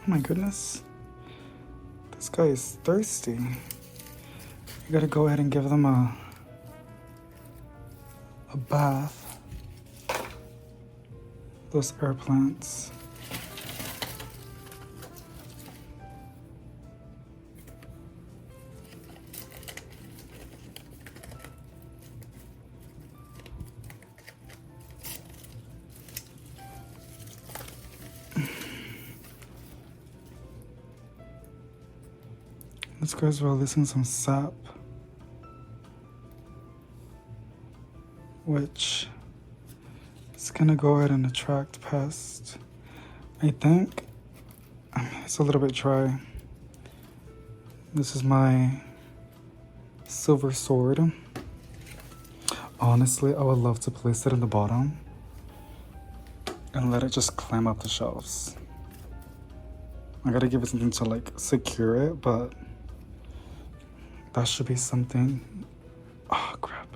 Oh my goodness. This guy is thirsty. You gotta go ahead and give them a bath. Those air plants. This guy's releasing some sap, which is gonna go ahead and attract pests. I think it's a little bit dry. This is my silver sword. Honestly, I would love to place it in the bottom and let it just climb up the shelves. I gotta give it something to like secure it, but that should be something. Oh, crap.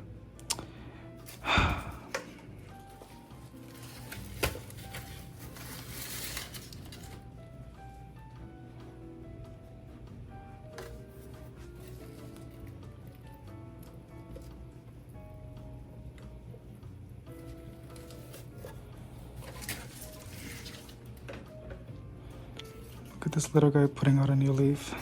Look at this little guy putting out a new leaf.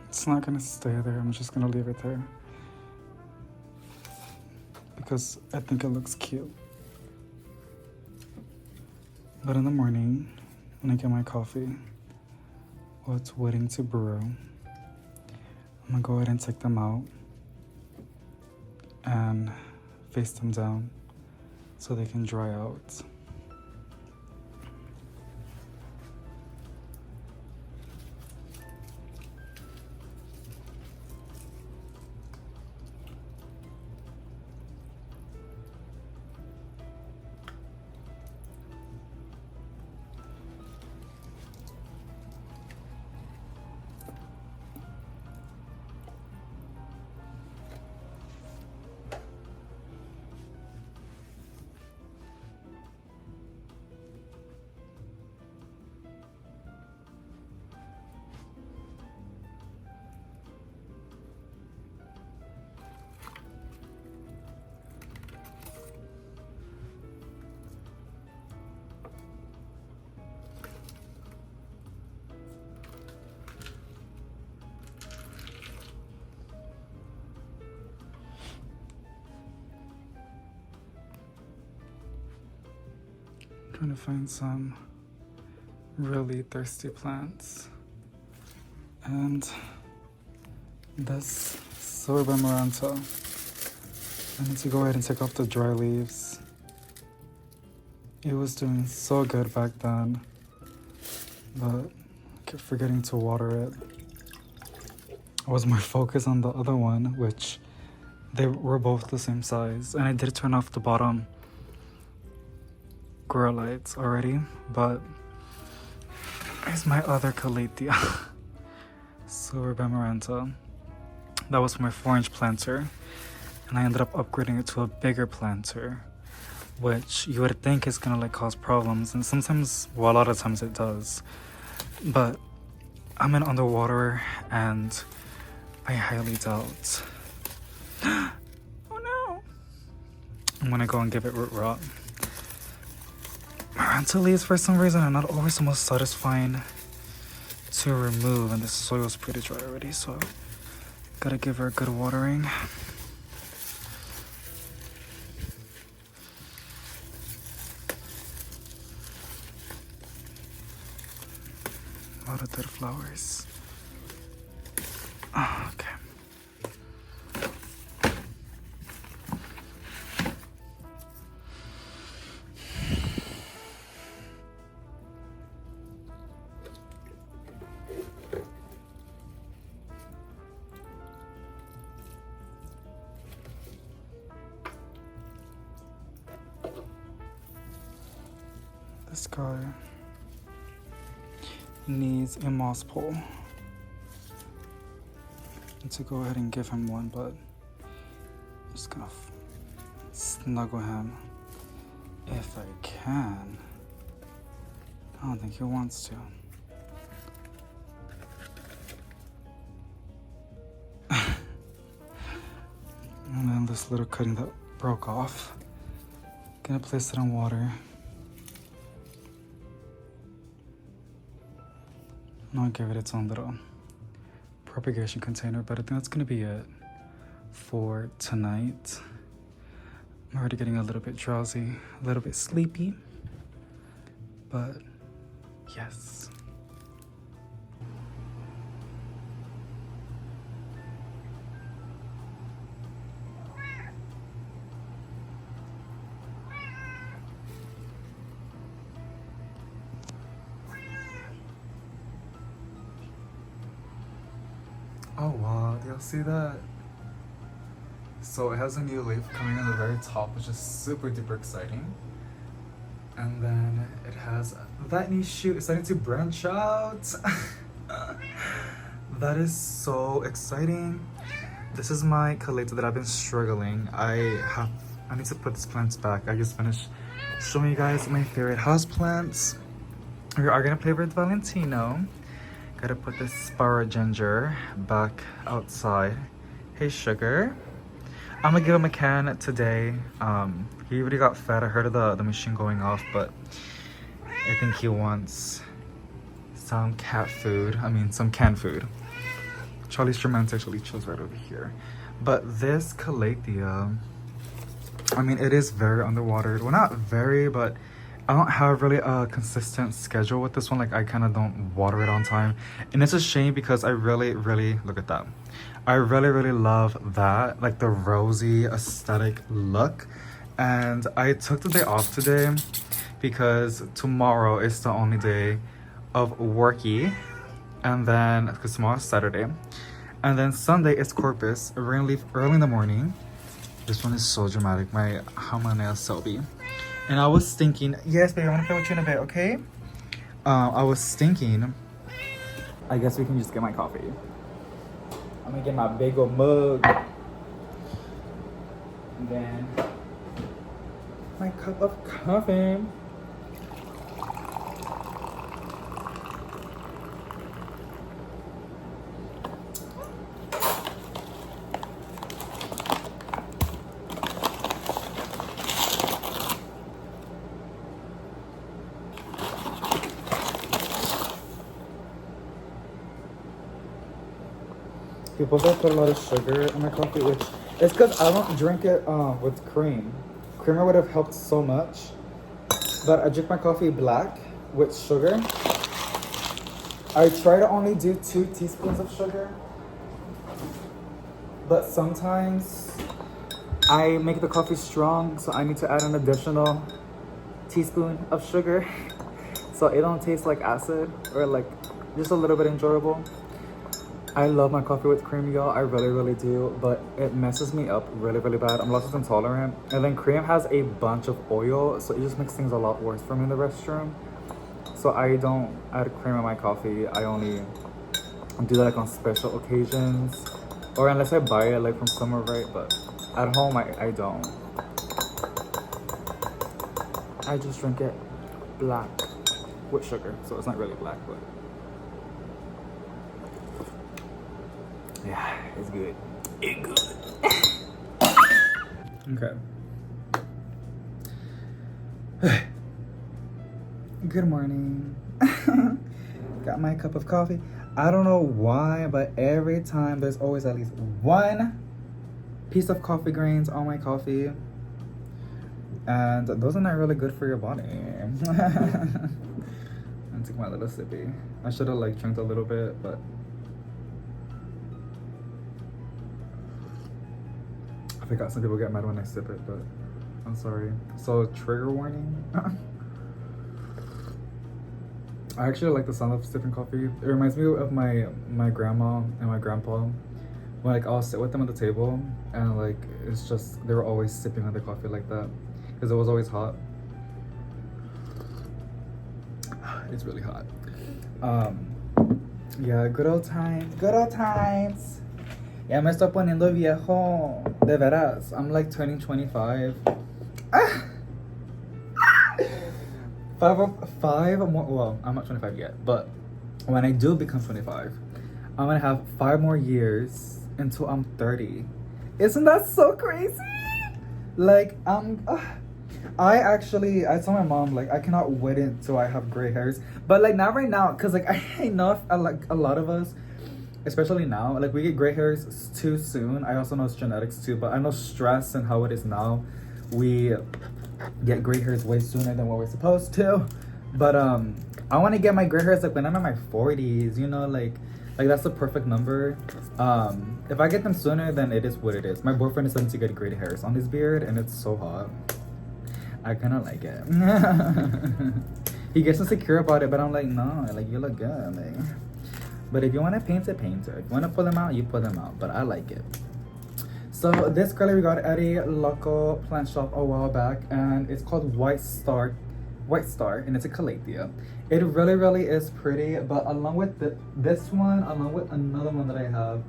It's not gonna stay there. I'm just gonna leave it there because I think it looks cute. But in the morning, when I get my coffee, while it's waiting to brew, I'm gonna go ahead and take them out and face them down so they can dry out. trying to find some really thirsty plants. And this Silver Maranta. I need to go ahead and take off the dry leaves. It was doing so good back then, but I kept forgetting to water it. I was more focused on the other one, which they were both the same size. And I did turn off the bottom grow lights already, but here's my other Calathea. Silver Maranta. That was my 4-inch planter, and I ended up upgrading it to a bigger planter, which you would think is gonna like cause problems, and sometimes, well, a lot of times it does. But I'm an underwater, and I highly doubt. Oh no! I'm gonna go and give it root rot. Maranta leaves, for some reason, are not always the most satisfying to remove, and the soil's pretty dry already, so gotta give her a good watering. A lot of dead flowers. Oh, okay. This guy needs a moss pole. Need to go ahead and give him one, but I'm just gonna snuggle him if I can. I don't think he wants to. And then this little cutting that broke off. Gonna place it in water. And I'll give it its own little propagation container, but I think that's gonna be it for tonight. I'm already getting a little bit drowsy, a little bit sleepy, but yes. Oh wow, do y'all see that? So it has a new leaf coming on the very top, which is super duper exciting. And then it has that new shoot. It's starting to branch out. That is so exciting. This is my Calathea that I've been struggling. I need to put these plants back. I just finished showing you guys my favorite house plants. We are gonna play with Valentino. Gotta put this Sparrow Ginger back outside. Hey Sugar. I'm gonna give him a can today. He already got fed. I heard of the machine going off, but I think he wants some cat food. I mean, some canned food. Charlie's Tremendous actually chills right over here. But this Calathea, I mean, it is very underwatered. Well, not very, but I don't have really a consistent schedule with this one. Like, I kind of don't water it on time. And it's a shame because I really, look at that. I really love that, like the rosy aesthetic look. And I took the day off today because tomorrow is the only day of worky. And then, because tomorrow's Saturday. And then Sunday is Corpus. We're gonna leave early in the morning. This one is so dramatic. How my nails Selby. And I was thinking, yes, baby, I want to play with you in a bit, okay? I was thinking, I guess we can just get my coffee. I'm gonna get my big old mug. And then my cup of coffee. People that put a lot of sugar in my coffee, which is because I don't drink it with cream. Creamer would have helped so much. But I drink my coffee black with sugar. I try to only do 2 teaspoons of sugar. But sometimes I make the coffee strong, so I need to add an additional teaspoon of sugar so it don't taste like acid or like just a little bit enjoyable. I love my coffee with cream, y'all. I really, really do, but it messes me up really, really bad. I'm lactose intolerant, and then cream has a bunch of oil, so it just makes things a lot worse for me in the restroom. So I don't add cream in my coffee. I only do that like on special occasions, or unless I buy it like from somewhere, right? But at home, I don't. I just drink it black with sugar, so it's not really black, but yeah, it's good. It's good. Okay. Good morning. Got my cup of coffee. I don't know why, but every time there's always at least one piece of coffee grains on my coffee. And those are not really good for your body. I took my little sippy. I should have like drank a little bit, but I forgot some people get mad when I sip it, but I'm sorry. So trigger warning. I actually like the sound of sipping coffee. It reminds me of my grandma and my grandpa. When like I'll sit with them at the table and like it's just they were always sipping on the coffee like that because it was always hot. It's really hot. Yeah, good old times. Good old times. Ya me estoy poniendo viejo. De veras. I'm like turning 25. Five more. Well, I'm not 25 yet, but when I do become 25, I'm gonna have 5 more years until I'm 30. Isn't that so crazy? Like, I told my mom, like, I cannot wait until I have gray hairs. But, like, not right now, because, like, I know like a lot of us, especially now, like, we get gray hairs too soon. I also know it's genetics, too. But I know stress and how it is now. We get gray hairs way sooner than what we're supposed to. But, I want to get my gray hairs, like, when I'm in my 40s, you know, like that's the perfect number. If I get them sooner, then it is what it is. My boyfriend is starting to get gray hairs on his beard, and it's so hot. I kind of like it. He gets insecure about it, but I'm like, no, like, you look good. Like, but if you want to paint it, paint it. If you want to pull them out, you pull them out. But I like it. So this curly we got at a local plant shop a while back, and it's called White Star, and it's a calathea. It really, really is pretty. But along with this one, along with another one that I have,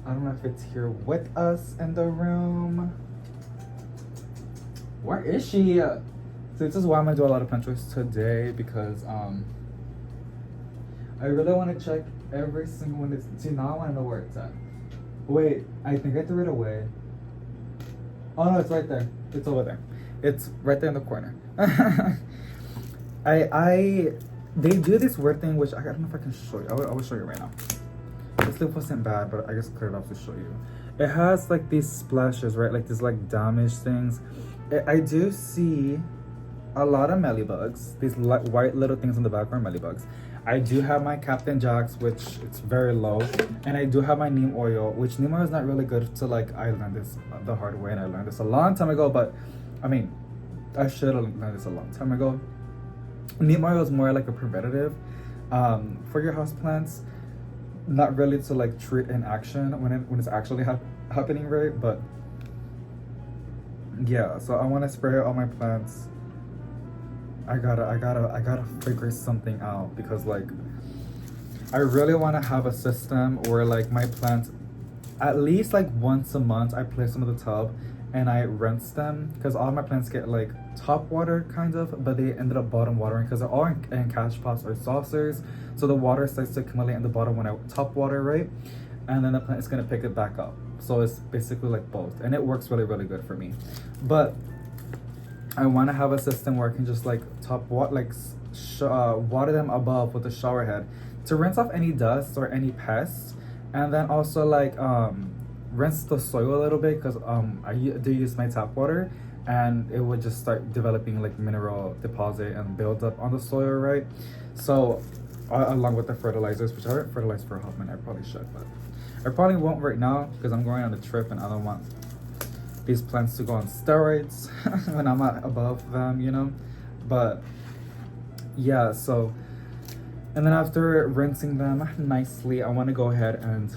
I don't know if it's here with us in the room. Where is she? So this is why I'm gonna do a lot of plant choice today, because I really want to check every single one. See, now I want to know where it's at. Wait, I think I threw it away. Oh no, it's right there. It's over there. It's right there in the corner. They do this weird thing, which I don't know if I can show you. I will show you right now. This lip wasn't bad, but I just cleared it off to show you. It has like these splashes, right? Like these like damaged things. I do see a lot of mealybugs. These white little things in the back are mealybugs. I do have my Captain Jack's, which it's very low, and I do have my neem oil, which neem oil is not really good to like. I learned this the hard way, and I learned this a long time ago. But I mean, I should have learned this a long time ago. Neem oil is more like a preventative for your houseplants, not really to like treat in action when it's actually happening, right? But yeah, so I want to spray it on my plants. I gotta figure something out, because like I really want to have a system where like my plants, at least like once a month, I place them in the tub and I rinse them, because all my plants get like top water kind of, but they ended up bottom watering because they're all in cash pots or saucers. So the water starts to accumulate in the bottom when I top water, right? And then the plant is gonna pick it back up. So it's basically like both, and it works really, really good for me. But I want to have a system where I can just like water them above with a shower head to rinse off any dust or any pests, and then also like rinse the soil a little bit because I do use my tap water, and it would just start developing like mineral deposit and build up on the soil, right? So along with the fertilizers, which I haven't fertilized for a hot minute, I probably should, but I probably won't right now because I'm going on a trip and I don't want these plants to go on steroids when I'm not above them, you know. But yeah, so, and then after rinsing them nicely, I want to go ahead and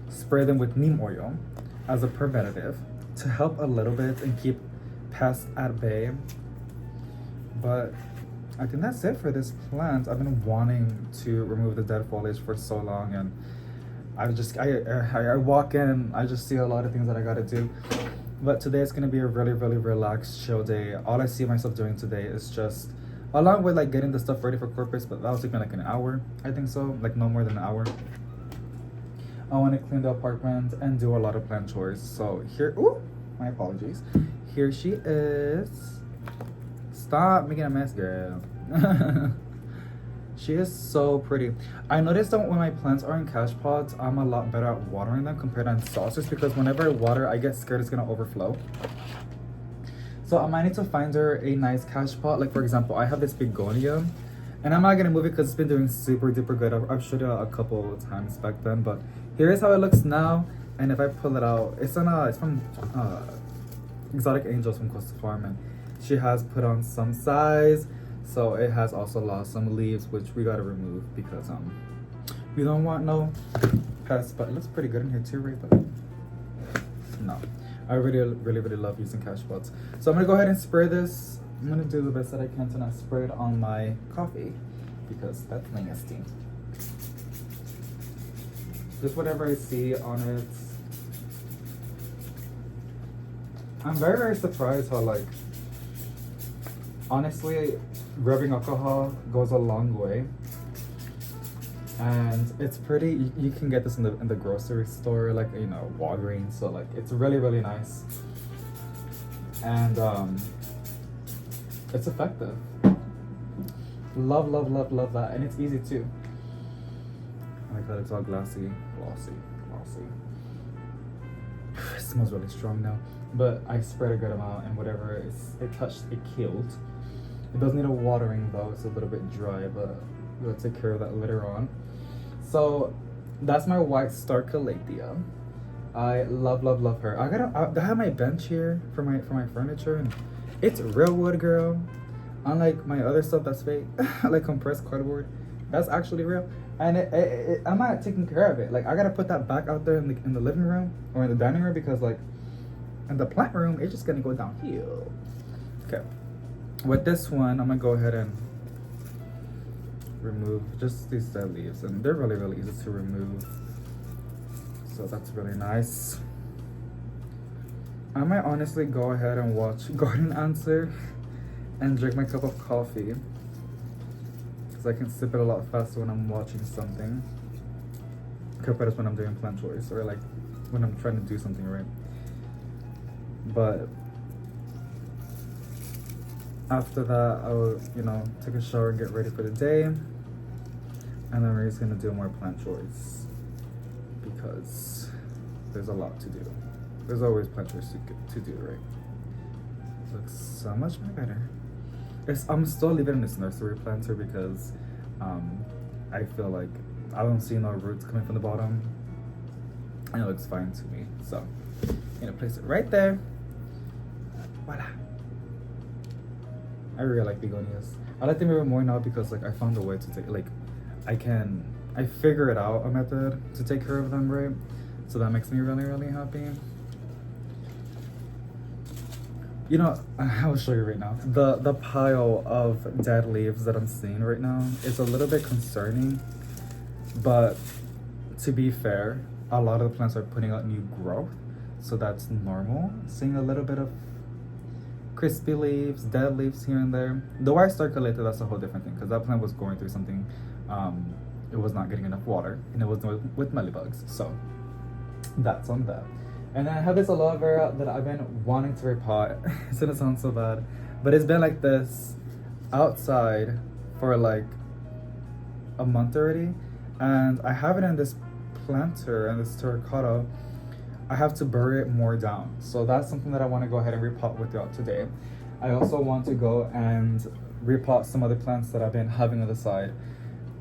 spray them with neem oil as a preventative to help a little bit and keep pests at bay. But I think that's it for this plant. I've been wanting to remove the dead foliage for so long, and I walk in, I just see a lot of things that I gotta do. But today is gonna be a really, really relaxed, chill day. All I see myself doing today is just, along with like getting the stuff ready for corpus, but that'll take me like an hour, I think so, like no more than an hour. I want to clean the apartment and do a lot of plant chores. So here, ooh, my apologies. Here she is. Stop making a mess, girl. She is so pretty. I noticed that when my plants are in cash pods, I'm a lot better at watering them compared to in saucers, because whenever I water, I get scared it's gonna overflow. So I might need to find her a nice cash pot. Like for example, I have this begonia, and I'm not gonna move it because it's been doing super duper good. I've showed you a couple of times back then, but here's how it looks now. And if I pull it out, it's from Exotic Angels from Costa Farm, and she has put on some size, so it has also lost some leaves, which we gotta remove because we don't want no pests. But it looks pretty good in here too, right? But no, I really love using cash pots. So I'm gonna go ahead and spray this. I'm gonna do the best that I can to not spray it on my coffee because that's nasty. Just whatever I see on it. I'm very surprised how, like, honestly, rubbing alcohol goes a long way. And it's pretty, you can get this in the grocery store, like, you know, Walgreens. So like, it's really nice. And it's effective. Love that. And it's easy too. I like that it's all glossy. It smells really strong now. But I spread a good amount, and whatever it touched, it killed. It does need a watering though. It's a little bit dry, but we'll take care of that later on. So that's my white star calathea. I love her. I have my bench here for my furniture, and it's real wood, girl. Unlike my other stuff that's fake, like compressed cardboard, that's actually real. And I'm not taking care of it. Like, I gotta put that back out there in the living room or in the dining room, because like in the plant room, it's just gonna go downhill. Okay, with this one, I'm gonna go ahead and remove just these dead leaves, and they're really easy to remove. So that's really nice. I might honestly go ahead and watch Garden Answer and drink my cup of coffee, because I can sip it a lot faster when I'm watching something compared to when I'm doing plant chores, or like when I'm trying to do something, right? But after that, I will, you know, take a shower and get ready for the day, and then we're just gonna do more plant chores because there's a lot to do. There's always plant chores to do, right? Looks so much better. I'm still leaving this nursery planter because I feel like I don't see no roots coming from the bottom, and it looks fine to me. So I'm gonna place it right there. Voila. I really like begonias. I like them even more now because like I found a way to take, like, I figured out a method to take care of them, right? So that makes me really happy. You know, I will show you right now. The pile of dead leaves that I'm seeing right now is a little bit concerning, but to be fair, a lot of the plants are putting out new growth, so that's normal. Seeing a little bit of crispy leaves, dead leaves here and there. The white star calathea, that's a whole different thing, because that plant was going through something. It was not getting enough water, and it was with mealybugs, so that's on that. And then I have this aloe vera that I've been wanting to repot. It's gonna sound so bad, but it's been like this outside for like a month already, and I have it in this planter and this terracotta. I have to bury it more down, so that's something that I want to go ahead and repot with y'all today. I also want to go and repot some other plants that I've been having on the side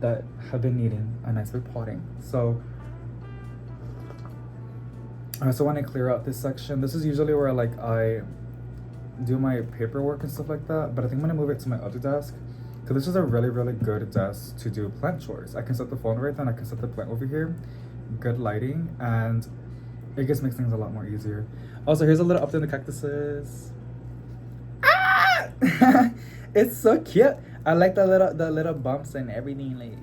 that have been needing a nice repotting. So I also want to clear out this section. This is usually where like I do my paperwork and stuff like that, but I think I'm gonna move it to my other desk because this is a really, really good desk to do plant chores. I can set the phone right there and I can set the plant over here. Good lighting, and it just makes things a lot more easier. Also, here's a little update on the cactuses. Ah! It's so cute. I like the little bumps and everything, like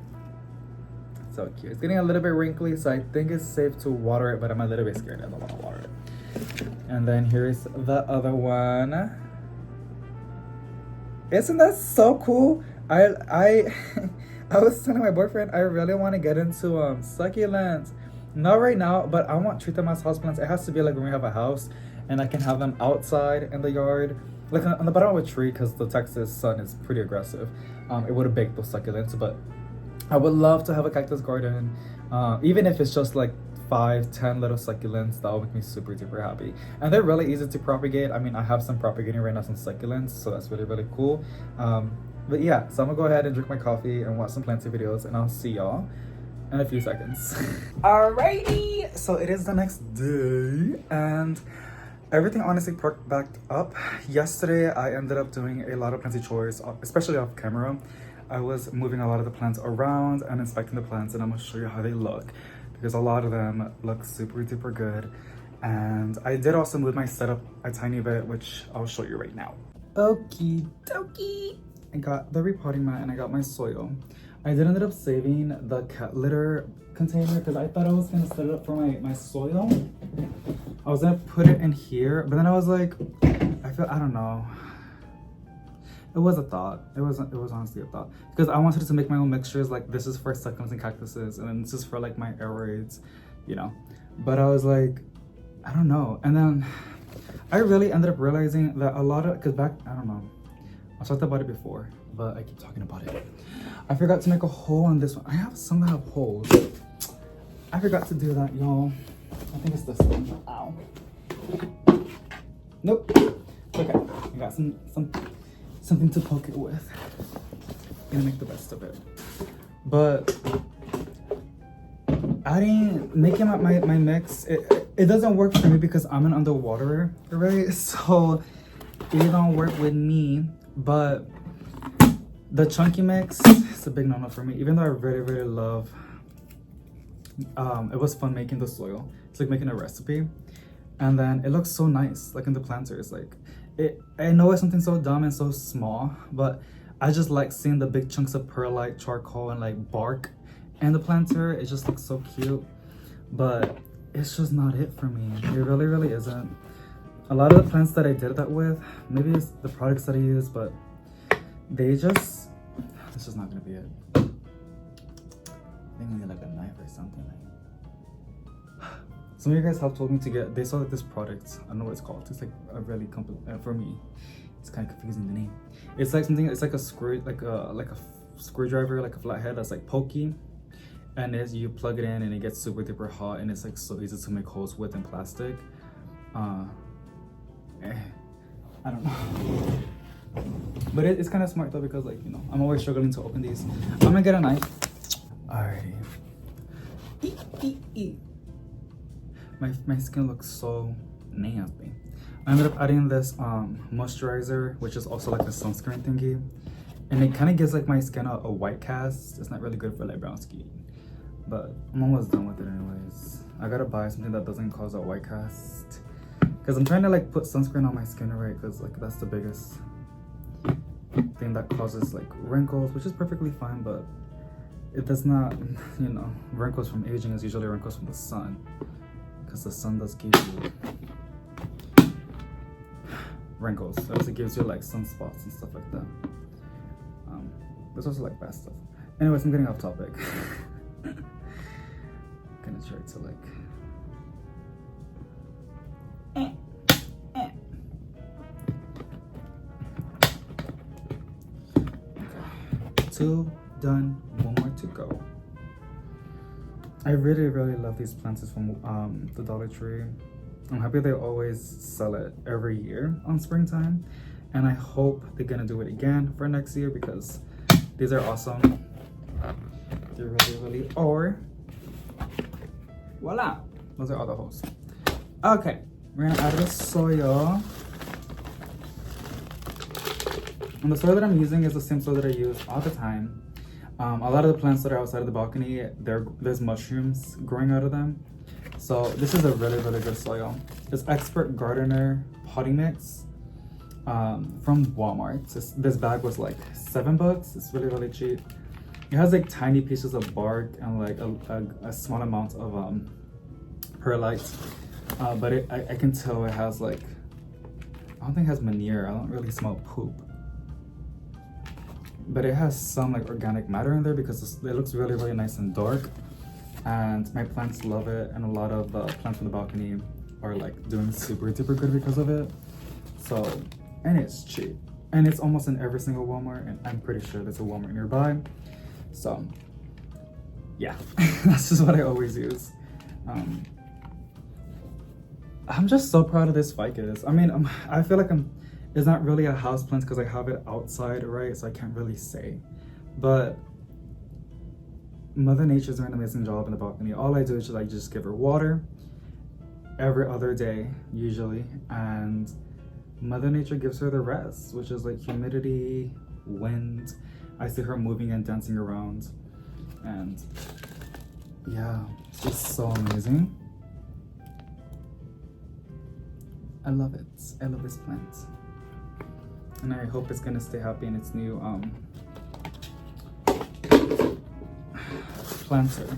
so cute. It's getting a little bit wrinkly, so I think it's safe to water it, but I'm a little bit scared. I don't want to water it. And then here's the other one. Isn't that so cool? I was telling my boyfriend I really want to get into succulents. Not right now, but I want to treat them as houseplants. It has to be like when we have a house and I can have them outside in the yard, like on the bottom of a tree, because the Texas sun is pretty aggressive. It would have baked those succulents, but I would love to have a cactus garden, even if it's just like 5-10 little succulents. That would make me super duper happy, and they're really easy to propagate. I mean, I have some propagating right now, some succulents, so that's really, really cool. But yeah, so I'm gonna go ahead and drink my coffee and watch some planty videos, and I'll see y'all in a few seconds. Alrighty, so it is the next day and everything honestly perked back up. Yesterday I ended up doing a lot of planty chores, especially off camera. I was moving a lot of the plants around and inspecting the plants, and I'm gonna show you how they look because a lot of them look super duper good. And I did also move my setup a tiny bit, which I'll show you right now. Okie dokie. I got the repotting mat and I got my soil. I did end up saving the cat litter container because I thought I was gonna set it up for my soil. I was gonna put it in here, but then I was like, I don't know. It was a thought. It was honestly a thought because I wanted to make my own mixtures. Like this is for succulents and cactuses, and then this is for like my aerates, you know. But I was like, I don't know. And then I really ended up realizing that a lot of, because back, I don't know, I've talked about it before, but I keep talking about it. I forgot to make a hole on this one. I have some that have holes. I forgot to do that, y'all. I think it's this one. Ow. Nope. Okay. I got something to poke it with. I'm gonna make the best of it. But making my mix, it doesn't work for me because I'm an underwaterer, right? So it don't work with me. But the chunky mix is a big no-no for me, even though I really, really love, it was fun making the soil. It's like making a recipe. And then it looks so nice, like in the planters. Like, I know it's something so dumb and so small, but I just like seeing the big chunks of perlite, charcoal, and like bark in the planter. It just looks so cute. But it's just not it for me. It really, really isn't. A lot of the plants that I did that with, maybe it's the products that I use, but they just, this is not gonna be it. I think I need like a knife or something. Some of you guys have told me to get, they saw like this product, I don't know what it's called. It's like a really for me, it's kind of confusing the name. It's like something, it's like a screw, like a screwdriver, like a flathead that's like pokey. And as you plug it in and it gets super duper hot, and it's like so easy to make holes with in plastic. I don't know. But it's kind of smart though, because like, you know, I'm always struggling to open these. I'm gonna get a knife. Alrighty. My skin looks so nasty. I ended up adding this moisturizer, which is also like a sunscreen thingy. And it kind of gives like my skin a white cast. It's not really good for like brown skin. But I'm almost done with it anyways. I gotta buy something that doesn't cause a white cast. Because I'm trying to like put sunscreen on my skin, right? Because like that's the biggest thing that causes like wrinkles, which is perfectly fine, but it does not, you know, wrinkles from aging is usually wrinkles from the sun. Because the sun does give you wrinkles. It also gives you like sunspots and stuff like that. There's also like bad stuff. Anyways, I'm getting off topic. I'm gonna try to like okay. 2 done, 1 more to go. I really, really love these plants from the Dollar Tree. I'm happy they always sell it every year on springtime. And I hope they're gonna do it again for next year because these are awesome. They really, really are. Voila! Those are all the holes. Okay, we're gonna add the soil. And the soil that I'm using is the same soil that I use all the time. A lot of the plants that are outside of the balcony, there's mushrooms growing out of them. So this is a really, really good soil. It's Expert Gardener potting mix from Walmart. This bag was like $7. It's really, really cheap. It has like tiny pieces of bark and like a small amount of perlite. But I can tell it has like, I don't think it has manure. I don't really smell poop. But it has some like organic matter in there because it looks really, really nice and dark. And my plants love it, and a lot of plants on the balcony are like doing super duper good because of it. So, and it's cheap. And it's almost in every single Walmart, and I'm pretty sure there's a Walmart nearby. So, yeah, that's just what I always use. I'm just so proud of this ficus. I mean, I feel like it's not really a house plant because I have it outside, right? So I can't really say. But Mother Nature's doing an amazing job in the balcony. All I do is just give her water every other day, usually. And Mother Nature gives her the rest, which is like humidity, wind. I see her moving and dancing around. And yeah, it's so amazing. I love it. I love this plant. And I hope it's gonna stay happy in its new planter.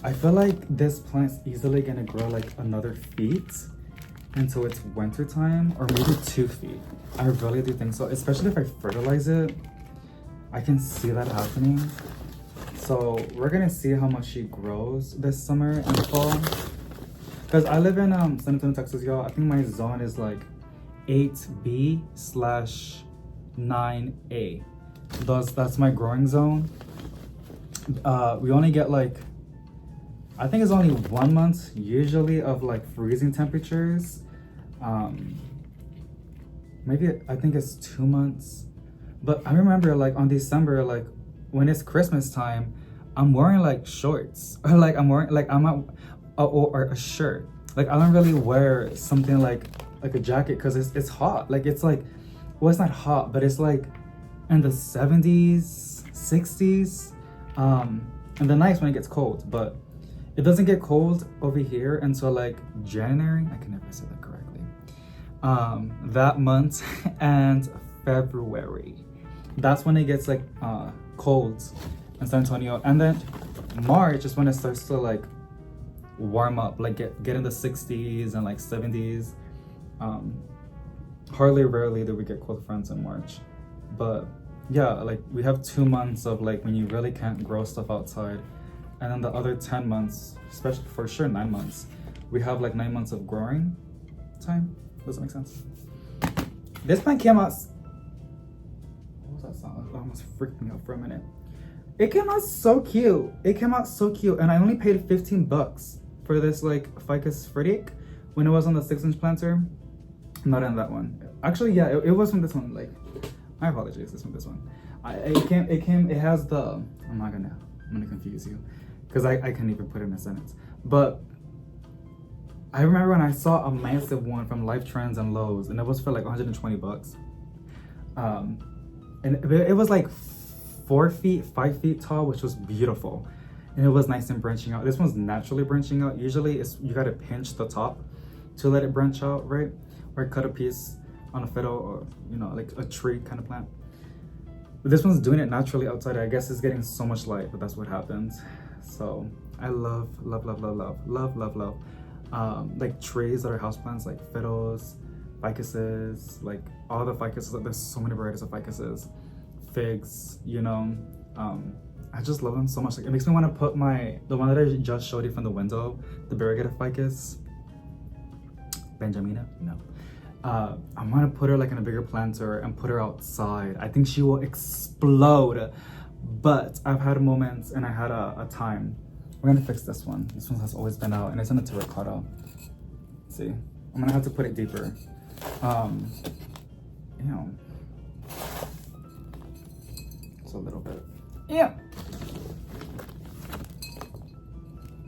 I feel like this plant's easily gonna grow like another feet until it's winter time, or maybe 2 feet. I really do think so, especially if I fertilize it. I can see that happening. So we're gonna see how much she grows this summer and fall. Because I live in San Antonio, Texas, y'all. I think my zone is like 8B/9A. That's my growing zone. We only get like, I think it's only 1 month usually of like freezing temperatures. Maybe I think it's 2 months. But I remember like on December, like when it's Christmas time, I'm wearing like shorts or like or a shirt. Like I don't really wear something like a jacket because it's hot. Like it's like, well, it's not hot, but it's like in the 70s, 60s. And the nights when it gets cold, but it doesn't get cold over here until like January. I can never say that correctly. That month and February. That's when it gets like cold in San Antonio. And then March is when it starts to like warm up, like get in the 60s and like 70s. Rarely do we get cold fronts in March, but yeah, like we have 2 months of like when you really can't grow stuff outside, and then the other 10 months, especially for sure 9 months, we have like 9 months of growing time. Does that make sense? This plant came out, what was that sound? That almost freaked me out for a minute. It came out so cute. It came out so cute, and I only paid $15 for this like ficus fritic when it was on the 6-inch planter. Not in that one. Actually, yeah, it was from this one. Like, my apologies, it's from this one. It has the, I'm gonna confuse you because I can't even put it in a sentence. But I remember when I saw a massive one from Life Trends and Lowe's, and it was for like $120. And it was like 4 feet, 5 feet tall, which was beautiful. And it was nice and branching out. This one's naturally branching out. Usually you gotta pinch the top to let it branch out, right? Or cut a piece on a fiddle, or like a tree kind of plant. But this one's doing it naturally outside. I guess it's getting so much light, but that's what happens. So I love like trees that are houseplants, like fiddles, ficuses, like all the ficuses. There's so many varieties of ficuses, figs, I just love them so much. Like, it makes me want to put the one that I just showed you from the window, the variegated ficus, Benjamina, no. I want to put her like in a bigger planter and put her outside. I think she will explode. But I've had moments, and I had a time We're gonna fix this one. This one has always been out, and it's in the terracotta. See, I'm gonna have to put it deeper. You know, it's a little bit. Yeah.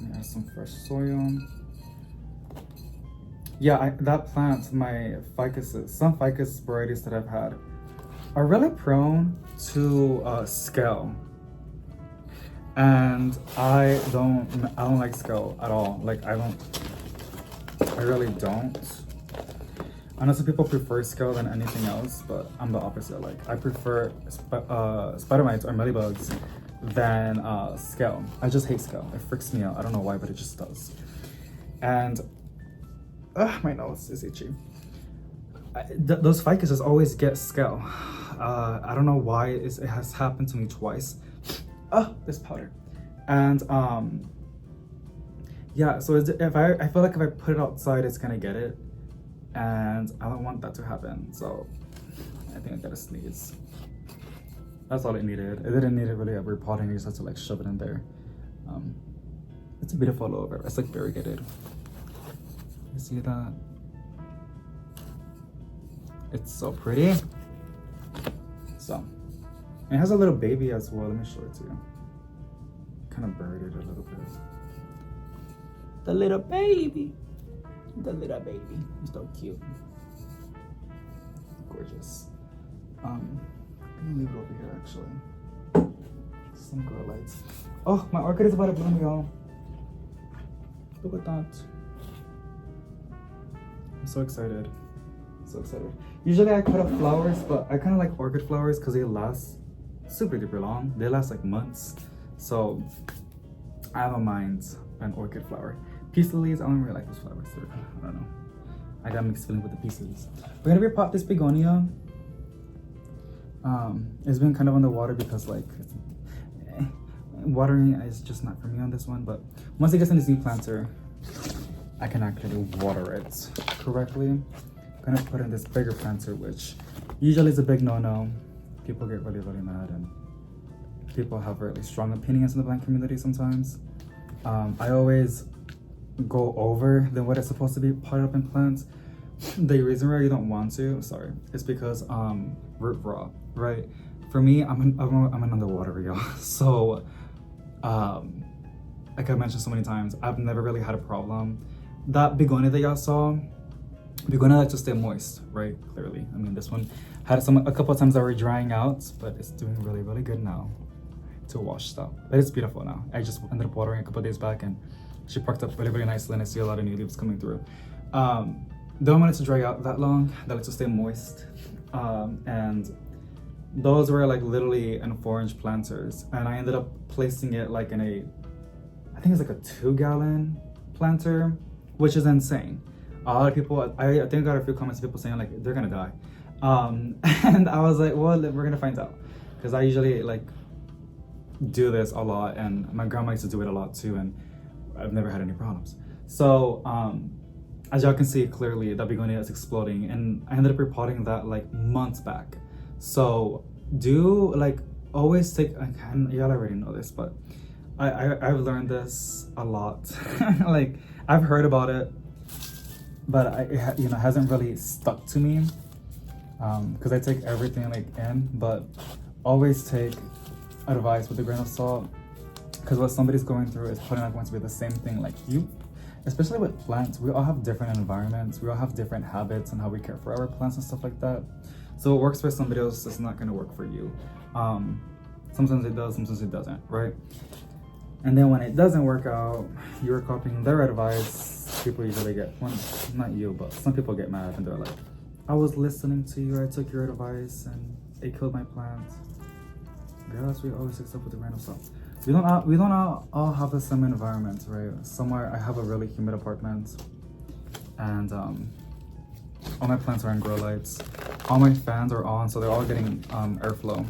There's some fresh soil. Yeah, that plant, my ficuses, some ficus varieties that I've had are really prone to scale. And I don't like scale at all. Like I really don't. I know some people prefer scale than anything else, but I'm the opposite. Like I prefer spider mites or mealybugs than scale. I just hate scale. It freaks me out. I don't know why, but it just does. And my nose is itchy. Those ficuses always get scale. I don't know why it has happened to me twice. This powder. And yeah, so I feel like if I put it outside, it's gonna get it, and I don't want that to happen. So I think I gotta sneeze. That's all it needed. It didn't need it really a repotting. You just have to like shove it in there. It's a beautiful aloe vera. It's like variegated. You see that? It's so pretty. So it has a little baby as well. Let me show it to you. Kind of birded a little bit. The little baby. The little baby. He's so cute. Gorgeous. I'm gonna leave it over here actually. Some grow lights. Oh, my orchid is about to bloom, y'all. Look at that. I'm so excited. So excited. Usually I cut up flowers, but I kind of like orchid flowers because they last super duper long. They last like months. So I don't mind an orchid flower. Peace lilies, I don't really like those flowers. I don't know. I got mixed feeling with the peace lilies. We're gonna repot this begonia. It's been kind of underwater because like watering is just not for me on this one. But once it gets in this new planter, I can actually water it correctly. I'm gonna put in this bigger planter, which usually is a big no-no. People get really, really mad, and people have really strong opinions in the plant community sometimes. I always go over than what it's supposed to be potted up in plants. The reason why you don't want to, is because root rot, right? For me, I'm an underwater, y'all. So, like I mentioned so many times, I've never really had a problem. That begonia that y'all saw, begonia likes to stay moist, right? Clearly, I mean, this one had a couple of times that were drying out, but it's doing really, really good now to wash stuff. But it's beautiful now. I just ended up watering a couple of days back, and she perked up really, really nicely, and I see a lot of new leaves coming through. Don't want it to dry out that long. They like to stay moist, and those were like literally in 4-inch planters, and I ended up placing it like in I think it's like a 2-gallon planter, which is insane. A lot of people, I think I got a few comments of people saying like they're gonna die, and I was like, well, we're gonna find out, because I usually like do this a lot, and my grandma used to do it a lot too, and I've never had any problems. So as y'all can see clearly, that begonia is exploding, and I ended up repotting that like months back. So do like always take, and y'all already know this, but I've learned this a lot. Like I've heard about it, but it hasn't really stuck to me, because I take everything like in, but always take advice with a grain of salt, because what somebody's going through is probably not going to be the same thing like you. Especially with plants, we all have different environments, we all have different habits and how we care for our plants and stuff like that. So what works for somebody else is not going to work for you. Sometimes it does, sometimes it doesn't, right? And then when it doesn't work out, you're copying their advice. People usually get, well, not you, but some people get mad and they're like, I was listening to you, I took your advice, and it killed my plants. Yes, we always accept with a grain of salt. We don't all have the same environment, right? Somewhere I have a really humid apartment, and all my plants are in grow lights. All my fans are on, so they're all getting airflow.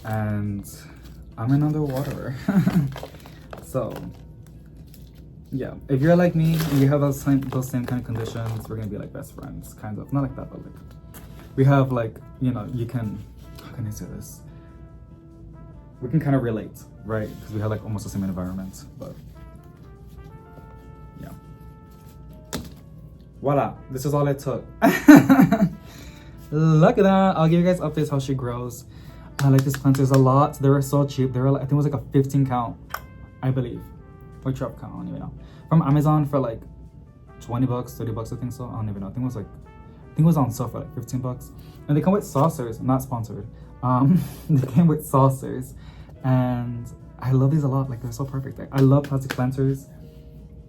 And I'm in underwater. So yeah, if you're like me and you have those same kind of conditions, we're gonna be like best friends, kind of. Not like that, but like we have like, you can, how can I say this? we can kind of relate, right? Because we have like almost the same environment, but yeah. Voila, this is all it took. Look at that. I'll give you guys updates how she grows. I like these planters a lot. They were so cheap. They were like, I think it was like a 15 count, I believe. Or 12 count, I don't even know. From Amazon for like 20 bucks, 30 bucks, I think so. I don't even know. I think it was on sale for like 15 bucks. And they come with saucers, not sponsored. They came with saucers. And I love these a lot. Like, they're so perfect. Like, I love plastic planters.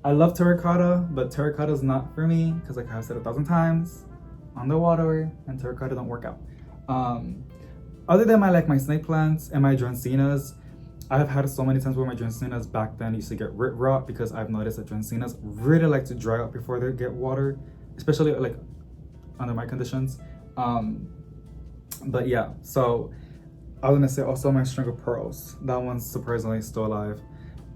I love terracotta, but terracotta is not for me because, like I've said 1,000 times, underwater and terracotta don't work out. Other than my snake plants and my dracaenas, I've had so many times where my dracaenas back then used to get rot because I've noticed that dracaenas really like to dry out before they get water, especially like under my conditions. But yeah, so I was gonna say also my string of pearls. That one's surprisingly still alive,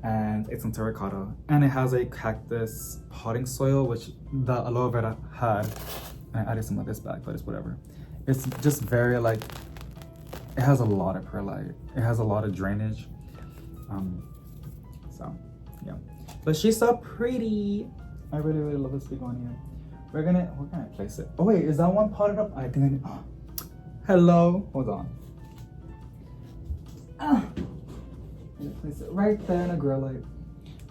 and it's in terracotta, and it has a cactus potting soil, which the aloe vera had. And I added some of this back, but it's whatever. It's just very like, it has a lot of perlite. It has a lot of drainage. So yeah, but she's so pretty. I really, really love this begonia. We're gonna place it. Oh wait, is that one potted up? I think I need, hello, hold on. I'm gonna place it right there in a grow light.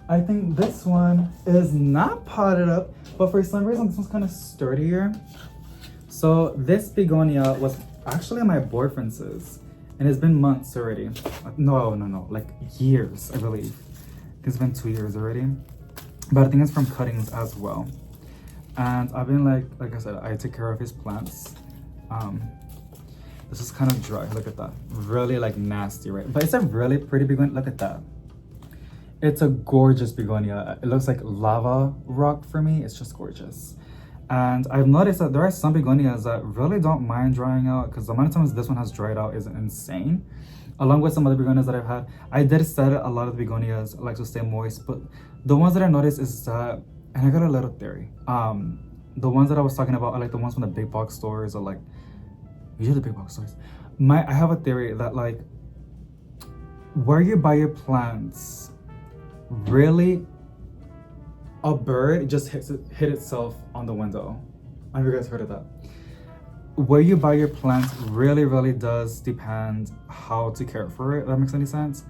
I think this one is not potted up, but for some reason this one's kind of sturdier. So this begonia was actually my boyfriend's, and it's been months already. No, like years, I believe. It's been 2 years already, but I think it's from cuttings as well. And I've been like I said, I take care of his plants. This is kind of dry. Look at that, really like nasty, right? But it's a really pretty begonia. Look at that. It's a gorgeous begonia. It looks like lava rock for me. It's just gorgeous. And I've noticed that there are some begonias that really don't mind drying out, because the amount of times this one has dried out is insane. Along with some other begonias that I've had. I did say that a lot of the begonias like to stay moist, but the ones that I noticed is that, and I got a little theory. The ones that I was talking about are like the ones from the big box stores, or like, usually the big box stores. I have a theory that like, where you buy your plants, really, a bird just hit itself on the window. Have you guys heard of that? Where you buy your plants really, really does depend how to care for it. That makes any sense?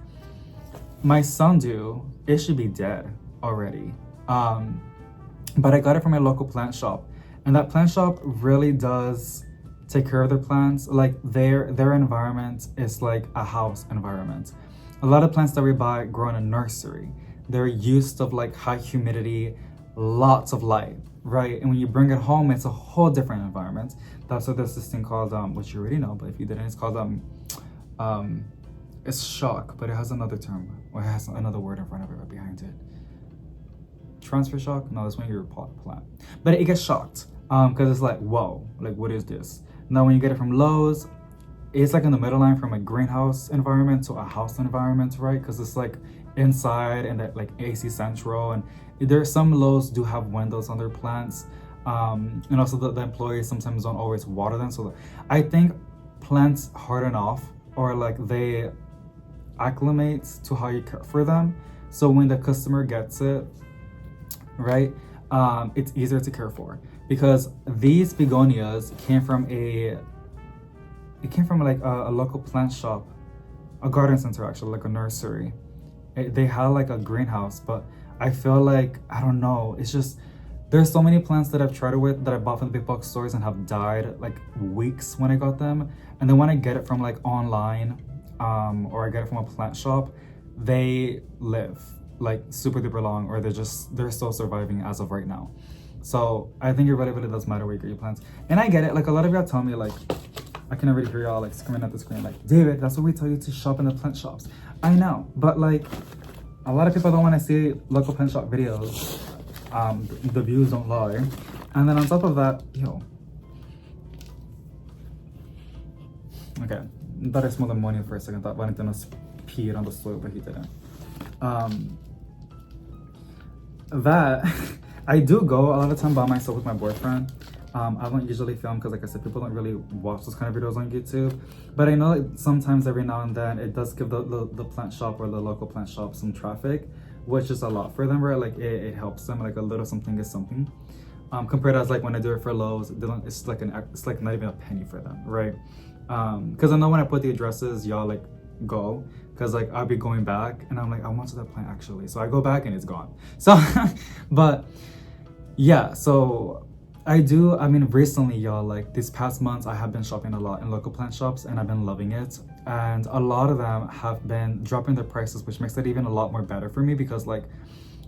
My sundew, it should be dead already. But I got it from a local plant shop, and that plant shop really does take care of their plants. Like their environment is like a house environment. A lot of plants that we buy grow in a nursery. They're used to like high humidity, lots of light, right? And when you bring it home, it's a whole different environment. That's why there's this thing called, which you already know, but if you didn't, it's called, it's shock, but it has another term, or it has another word in front of it right behind it. Transfer shock? No, that's when you repot a plant. But it gets shocked, because it's like, whoa, like what is this? Now when you get it from Lowe's, it's like in the middle line from a greenhouse environment to a house environment, right? Because it's like inside and that like AC central, and there's some Lowe's do have windows on their plants, and also the employees sometimes don't always water them. So I think plants harden off, or like they acclimate to how you care for them. So when the customer gets it, right, it's easier to care for, because these begonias came from a local plant shop, a garden center actually, like a nursery. They had like a greenhouse, but I feel like, I don't know, it's just, there's so many plants that I've tried it with that I bought from the big box stores and have died like weeks when I got them. And then when I get it from like online, or I get it from a plant shop, they live like super duper long, or they're still surviving as of right now. So I think it really, really does matter where you get your plants. And I get it, like a lot of y'all tell me, like, I can already hear y'all like screaming at the screen, like, David, that's what we tell you to shop in the plant shops. I know, but like, a lot of people don't want to see local plant shop videos. The views don't lie. And then on top of that, okay, I thought I smelled ammonia for a second. Thought Valentino peed on the soil, but he didn't. That I do go a lot of time by myself with my boyfriend. I don't usually film because, like I said, people don't really watch those kind of videos on YouTube. But I know like sometimes every now and then it does give the plant shop or the local plant shop some traffic, which is a lot for them, right? Like it helps them, like a little something is something. Compared to as like when I do it for Lowe's, it's like not even a penny for them, right? Because I know when I put the addresses, y'all like go, because like I'll be going back and I'm like, I wanted that plant actually, so I go back and it's gone. So but yeah, so I mean recently, y'all, like these past months I have been shopping a lot in local plant shops and I've been loving it, and a lot of them have been dropping their prices, which makes it even a lot more better for me, because like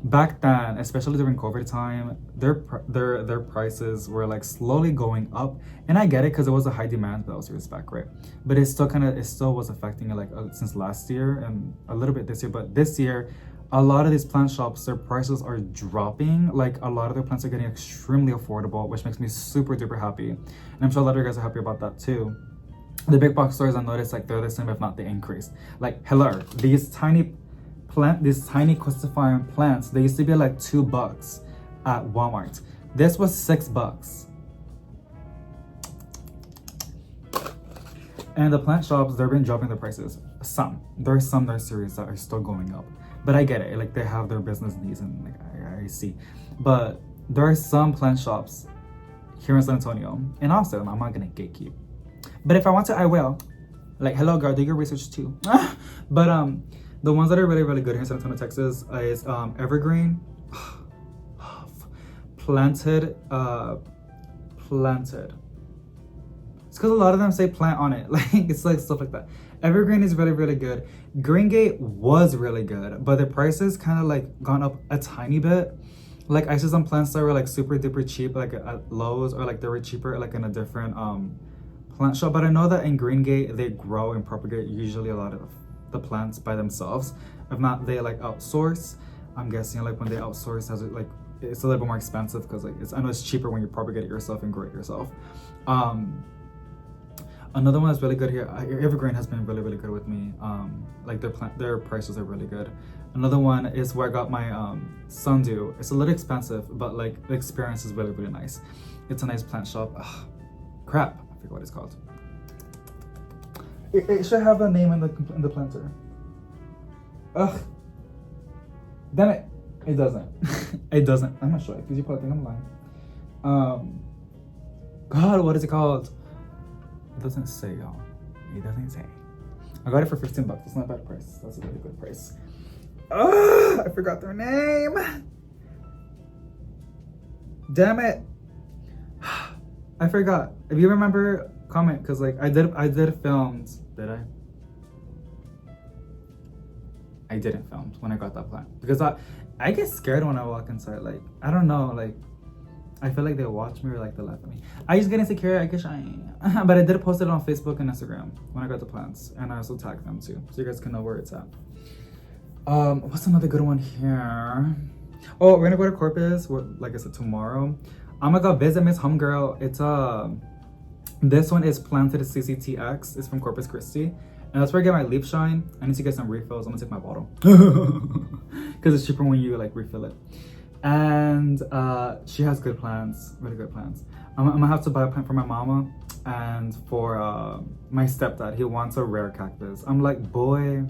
back then, especially during COVID time, their prices were like slowly going up, and I get it because it was a high demand those years back, right? But it still was affecting it like since last year and a little bit this year. But this year, a lot of these plant shops, their prices are dropping. Like a lot of their plants are getting extremely affordable, which makes me super duper happy, and I'm sure a lot of you guys are happy about that too. The big box stores, I noticed like they're the same, if not they increased. Like hello, these tiny cruciferous plants, they used to be like $2 at Walmart. This was $6. And the plant shops, they've been dropping their prices. There are some nurseries that are still going up, but I get it, like they have their business needs, and like I see. But there are some plant shops here in San Antonio, and also I'm not gonna gatekeep, but if I want to, I will. Like hello girl, do your research too. But the ones that are really, really good here in San Antonio, Texas is Evergreen, planted. It's because a lot of them say plant on it. Like it's like stuff like that. Evergreen is really, really good. Green Gate was really good, but the prices kind of like gone up a tiny bit. Like I see some plants that were like super duper cheap, like at Lowe's, or like they were cheaper like in a different plant shop. But I know that in Green Gate they grow and propagate usually a lot of the plants by themselves. If not, they like outsource. I'm guessing like when they outsource, has it like it's a little bit more expensive because like I know it's cheaper when you propagate it yourself and grow it yourself. Another one that's really good here, Evergreen has been really, really good with me. Like their prices are really good. Another one is where I got my sundew. It's a little expensive, but like the experience is really, really nice. It's a nice plant shop. Ugh, crap, I forget what it's called. It should have a name in the planter. Ugh. Damn it. It doesn't. It doesn't. I'm not sure because you probably think I'm lying. God, what is it called? It doesn't say, y'all. It doesn't say. I got it for $15. It's not a bad price. That's a really good price. Ugh, I forgot their name. Damn it. I forgot. If you remember, comment, because like I did filmed. Did I? I didn't film when I got that plant because I get scared when I walk inside. Like I don't know, like I feel like they watch me or like they laugh at me. I just get insecure. I guess but I did post it on Facebook and Instagram when I got the plants, and I also tagged them too, so you guys can know where it's at. What's another good one here? Oh, we're gonna go to Corpus. Like I said, tomorrow. I'm gonna go visit Miss Homegirl. It's this one is Planted CCTX. It's from Corpus Christi, and that's where I get my leaf shine. I need to get some refills. I'm gonna take my bottle because it's cheaper when you like refill it. And she has good plants, really good plants. I'm gonna have to buy a plant for my mama and for my stepdad. He wants a rare cactus. I'm like, boy,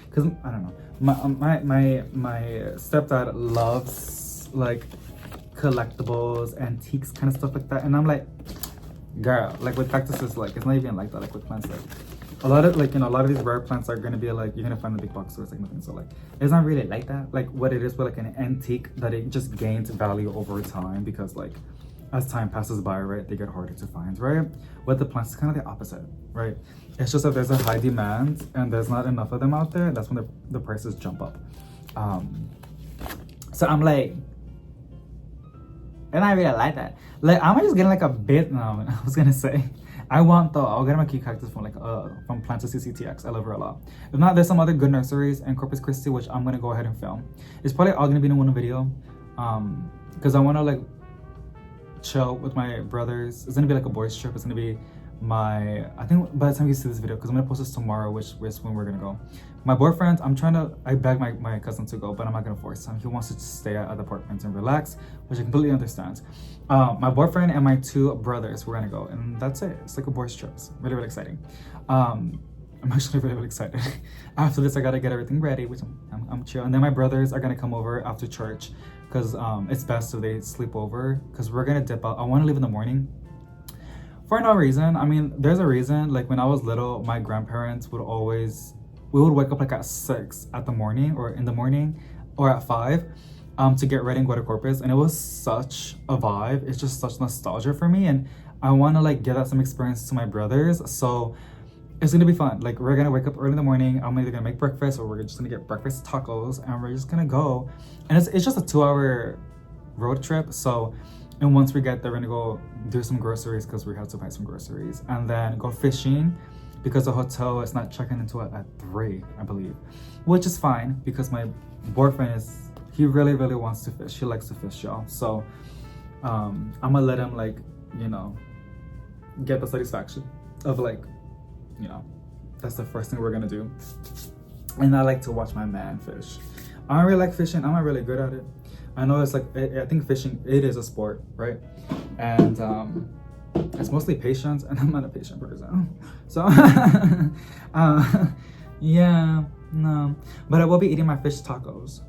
because I don't know. My stepdad loves like collectibles, antiques, kind of stuff like that, and I'm like, girl, like with cactuses, like it's not even like that. Like with plants, like a lot of like, you know, a lot of these rare plants are gonna be like you're gonna find in the big box stores, like nothing. So like it's not really like that. Like what it is with like an antique, that it just gains value over time because like as time passes by, right, they get harder to find, right? With the plants, it's kind of the opposite, right? It's just that there's a high demand and there's not enough of them out there. That's when the prices jump up. So I'm like, and I really like that. Like I'm just getting like a bit now. I was gonna say, I'll get my key cactus from like from Planted CCTX. I love her a lot. If not, there's some other good nurseries in Corpus Christi which I'm gonna go ahead and film. It's probably all gonna be in one video, because I wanna like chill with my brothers. It's gonna be like a boys trip. It's gonna be I think by the time you see this video, because I'm gonna post this tomorrow, which is when we're gonna go. My boyfriend, I begged my cousin to go, but I'm not gonna force him. He wants to just stay at the apartment and relax, which I completely understand. My boyfriend and my 2 brothers, we're gonna go, and that's it. It's like a boys trip. It's really, really exciting. I'm actually really, really excited. After this, I gotta get everything ready, which I'm chill. And then my brothers are gonna come over after church, because it's best if they sleep over, because we're gonna dip out. I want to leave in the morning. For no reason. I mean, there's a reason. Like when I was little, my grandparents would always, we would wake up like at 6 at the morning or in the morning or at 5 to get ready and go to Corpus. And it was such a vibe. It's just such nostalgia for me. And I want to like give that some experience to my brothers. So it's going to be fun. Like we're going to wake up early in the morning. I'm either going to make breakfast or we're just going to get breakfast tacos and we're just going to go. And it's just a 2-hour road trip. So, and once we get there, we're gonna go do some groceries because we have to buy some groceries, and then go fishing because the hotel is not checking into it at 3, I believe, which is fine because my boyfriend he really, really wants to fish. He likes to fish, y'all. So I'm gonna let him like, you know, get the satisfaction of like, you know, that's the first thing we're gonna do. And I like to watch my man fish. I don't really like fishing. I'm not really good at it. I know it's like, I think fishing, it is a sport, right? And it's mostly patience, and I'm not a patient person. So, yeah, no. But I will be eating my fish tacos.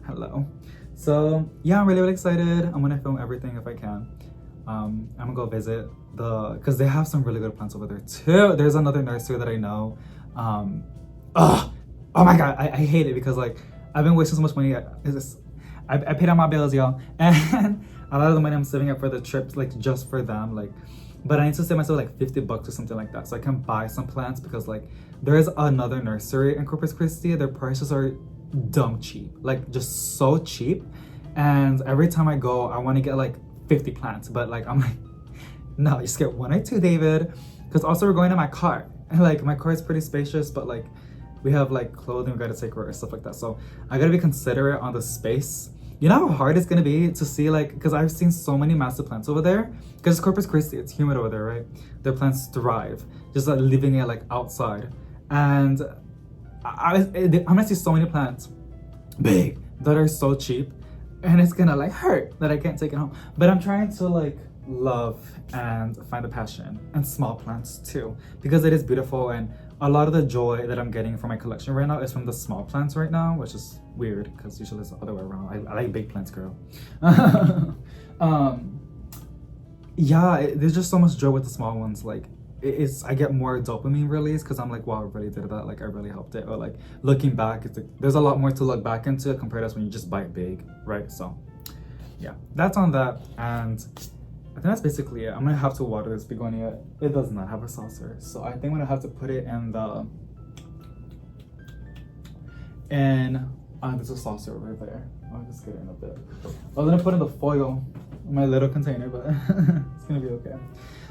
Hello. So, yeah, I'm really, really excited. I'm gonna film everything if I can. I'm gonna go visit because they have some really good plants over there too. There's another nursery that I know. Oh my God, I hate it because like, I've been wasting so much money. I paid out my bills, y'all, and a lot of the money I'm saving up for the trips, like just for them, like. But I need to save myself like $50 or something like that, so I can buy some plants because like there is another nursery in Corpus Christi. Their prices are dumb cheap, like just so cheap. And every time I go, I want to get like 50 plants, but like I'm like, no, just get 1 or 2, David. Because also we're going in my car, and like my car is pretty spacious, but like we have like clothing we gotta take care of, stuff like that. So I gotta be considerate on the space. You know how hard it's gonna be to see like, because I've seen so many massive plants over there. Because Corpus Christi, it's humid over there, right? Their plants thrive, just like leaving it like outside. And I'm gonna see so many plants, big, that are so cheap. And it's gonna like hurt that I can't take it home. But I'm trying to like love and find a passion in small plants too, because it is beautiful, and a lot of the joy that I'm getting from my collection right now is from the small plants right now, which is weird because usually it's the other way around. I like big plants, girl. Yeah, there's just so much joy with the small ones. Like I get more dopamine release because I'm like, wow, I really did that, like I really helped it. Or like looking back, it's like, there's a lot more to look back into compared to when you just buy it big, right? So yeah, that's on that. And I think that's basically it. I'm gonna have to water this begonia. It does not have a saucer, so I think I'm gonna have to put it in the there's a saucer over there. I'll just get it in a bit. I was gonna put in the foil in my little container, but it's gonna be okay.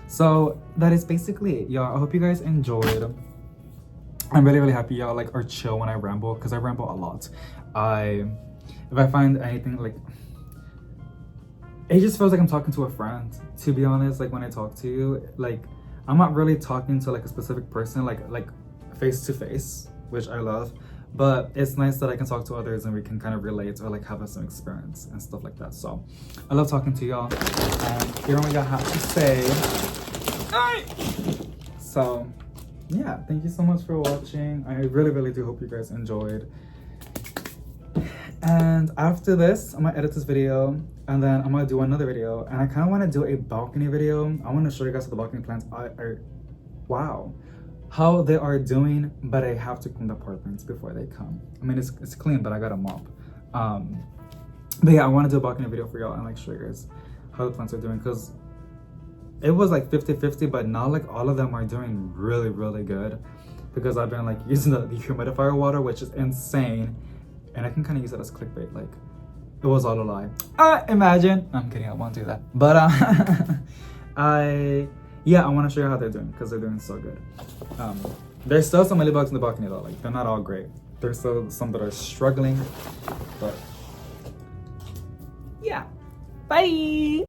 So that is basically it, y'all. I hope you guys enjoyed. I'm really, really happy y'all like are chill when I ramble, because I ramble a lot. If I find anything like, it just feels like I'm talking to a friend, to be honest. Like when I talk to you, like I'm not really talking to like a specific person, like face to face, which I love. But it's nice that I can talk to others and we can kind of relate or like have some experience and stuff like that. So I love talking to y'all and hearing what y'all have to say. So yeah, thank you so much for watching. I really, really do hope you guys enjoyed. And after this, I'm gonna edit this video and then I'm gonna do another video. And I kind of want to do a balcony video. I want to show you guys the balcony plants wow, how they are doing, but I have to clean the apartments before they come. I mean, it's clean, but I got a mop. But yeah, I want to do a balcony video for y'all and like show you guys how the plants are doing, because it was like 50-50, but now like all of them are doing really, really good, because I've been like using the dehumidifier water, which is insane. And I can kind of use it as clickbait, like it was all a lie. Imagine. I'm kidding, I won't do that. But yeah, I want to show you how they're doing, because they're doing so good. There's still some mealybugs in the balcony though, like they're not all great. There's still some that are struggling, but yeah. Bye!